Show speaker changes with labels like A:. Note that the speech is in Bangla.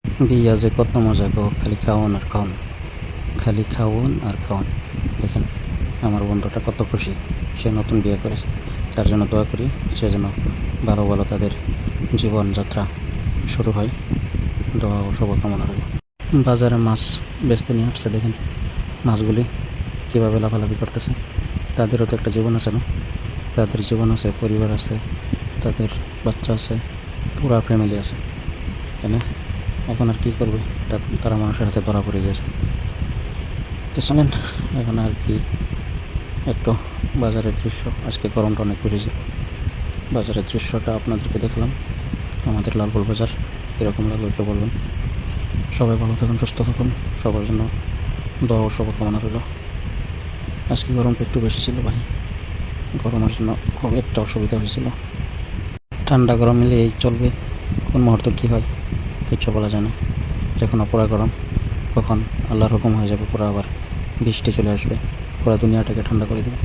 A: বিয়া যে কত মজা গো, খালি খাওয়ান আর খাওয়ান, খালি খাওয়ান আর খাওয়ান। দেখেন আমার বন্ধুটা কত খুশি, সে নতুন বিয়ে করেছে। তার জন্য দোয়া করি, সে যেন ভালো ভালো তাদের জীবনযাত্রা শুরু হয়। দোয়া ও শুভকামনা রইল। বাজারে মাছ বেচতে নিয়ে আসছে, দেখেন মাছগুলি কীভাবে লাফালাফি করতেছে। তাদেরও তো একটা জীবন আছে না, তাদের জীবন আছে, পরিবার আছে, তাদের বাচ্চা আছে, পুরা ফ্যামিলি আছে, তাই না? এখন আর কী করবে, তারা মানুষের হাতে ধরা পড়ে গেছে। তো শোনেন, এখন আর কি একটু বাজারের দৃশ্য, আজকে গরমটা অনেক বেশি ছিল, বাজারের দৃশ্যটা আপনাদেরকে দেখলাম। আমাদের লালগোল বাজার কীরকম লাগলো একটু বলবেন। সবাই ভালো থাকুন, সুস্থ থাকুন, সবার জন্য দোয়া ও শুভকামনা রইল। আজকে গরমটা একটু বেশি ছিল ভাই, গরমের জন্য খুব একটা অসুবিধা হয়েছিল। ঠান্ডা গরম মিলে এই চলবে, কোন মুহূর্তে কী হয় কিচ্ছু বলা যায় না। যখন অপরা গরম, কখন আল্লাহর হুকুম হয়ে যাবে, পুরো আবার বৃষ্টি চলে আসবে, পুরো দুনিয়াটাকে ঠান্ডা করে দেবে।